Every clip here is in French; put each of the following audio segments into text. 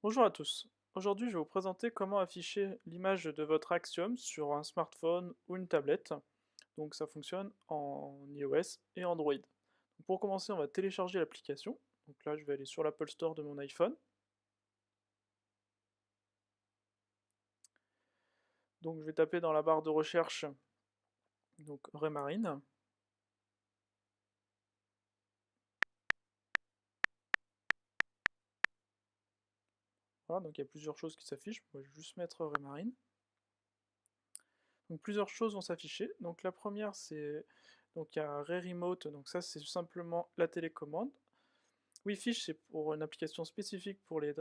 Bonjour à tous. Aujourd'hui, je vais vous présenter comment afficher l'image de votre Axiom sur un smartphone ou une tablette. Donc ça fonctionne en iOS et Android. Donc, pour commencer, on va télécharger l'application. Donc là, je vais aller sur l'Apple Store de mon iPhone. Donc je vais taper dans la barre de recherche donc Raymarine. Voilà, donc il y a plusieurs choses qui s'affichent. Moi, je vais juste mettre Raymarine. Donc plusieurs choses vont s'afficher. Donc la première, c'est donc il y a Ray Remote. Donc ça, c'est simplement la télécommande. WeFish, c'est pour une application spécifique pour les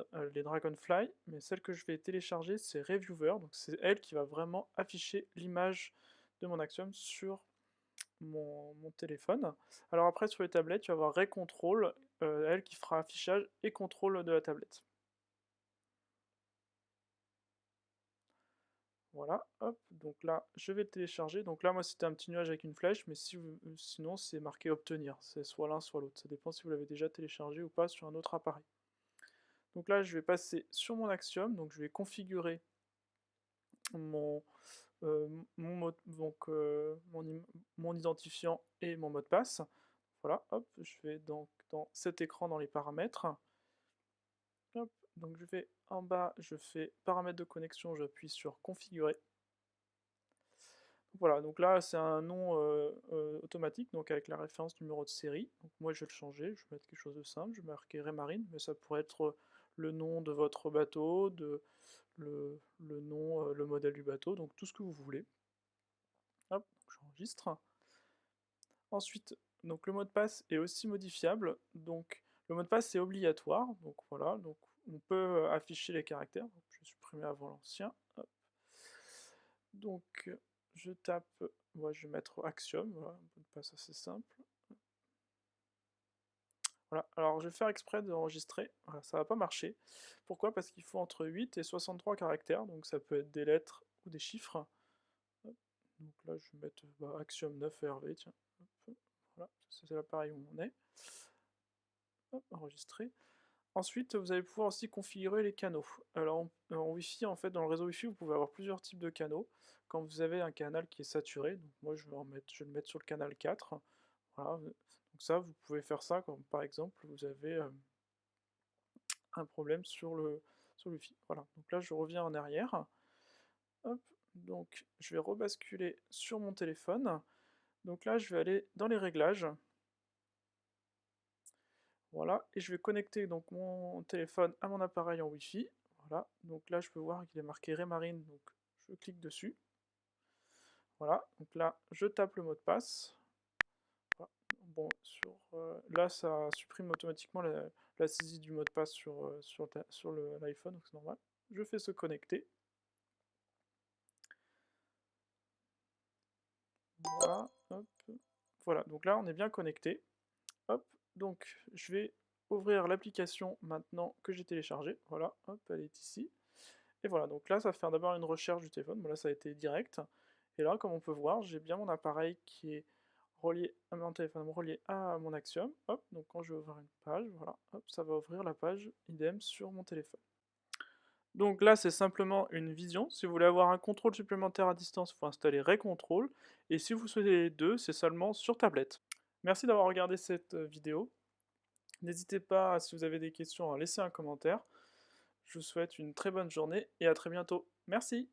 Dragonfly, mais celle que je vais télécharger, c'est Reviewer, donc c'est elle qui va vraiment afficher l'image de mon Axiom sur mon téléphone. Alors après, sur les tablettes, tu vas avoir Ray Control, elle qui fera affichage et contrôle de la tablette. Voilà, hop, donc là, je vais le télécharger. Donc là, moi, c'était un petit nuage avec une flèche, mais sinon, c'est marqué obtenir. C'est soit l'un, soit l'autre. Ça dépend si vous l'avez déjà téléchargé ou pas sur un autre appareil. Donc là, je vais passer sur mon Axiom, donc je vais configurer mon, mon identifiant et mon mot de passe. Voilà, hop, je vais donc dans cet écran dans les paramètres. Hop, donc je vais en bas, je fais paramètres de connexion, j'appuie sur configurer. Voilà, donc là c'est un nom automatique, donc avec la référence numéro de série. Donc moi je vais le changer, je vais mettre quelque chose de simple, je vais marquer Raymarine, mais ça pourrait être le nom de votre bateau, le nom, le modèle du bateau, donc tout ce que vous voulez. Hop, j'enregistre. Ensuite, donc le mot de passe est aussi modifiable, donc le mot de passe est obligatoire, donc voilà, donc on peut afficher les caractères, donc je vais supprimer avant l'ancien. Donc je tape, moi je vais mettre Axiom, voilà, un mot de passe assez simple. Voilà, alors je vais faire exprès d'enregistrer, voilà, ça va pas marcher. Pourquoi? Parce qu'il faut entre 8 et 63 caractères, donc ça peut être des lettres ou des chiffres. Hop. Donc là je vais mettre Axiom 9 RV, tiens. Hop. Voilà, c'est l'appareil où on est. Hop, enregistrer. Ensuite, vous allez pouvoir aussi configurer les canaux. Alors en Wi-Fi, en fait, dans le réseau Wi-Fi, vous pouvez avoir plusieurs types de canaux. Quand vous avez un canal qui est saturé, donc moi je vais le mettre sur le canal 4. Voilà. Donc ça, vous pouvez faire ça quand par exemple vous avez un problème sur le Wi-Fi. Voilà. Donc là, je reviens en arrière. Hop. Donc je vais rebasculer sur mon téléphone. Donc là, je vais aller dans les réglages. Voilà, et je vais connecter donc mon téléphone à mon appareil en Wi-Fi. Voilà, donc là je peux voir qu'il est marqué Raymarine, donc je clique dessus. Voilà, donc là je tape le mot de passe. Voilà. Bon, là ça supprime automatiquement la saisie du mot de passe sur l'iPhone, donc c'est normal. Je fais se connecter. Voilà, hop. Voilà, donc là on est bien connecté. Hop, donc je vais ouvrir l'application maintenant que j'ai téléchargée. Voilà, hop, elle est ici. Et voilà, donc là, ça fait d'abord une recherche du téléphone. Bon, là, ça a été direct. Et là, comme on peut voir, j'ai bien mon appareil qui est relié à mon téléphone, relié à mon Axiom. Hop, donc quand je vais ouvrir une page, voilà, hop, ça va ouvrir la page idem sur mon téléphone. Donc là, c'est simplement une vision. Si vous voulez avoir un contrôle supplémentaire à distance, il faut installer Ray Control. Et si vous souhaitez les deux, c'est seulement sur tablette. Merci d'avoir regardé cette vidéo. N'hésitez pas, si vous avez des questions, à laisser un commentaire. Je vous souhaite une très bonne journée et à très bientôt. Merci.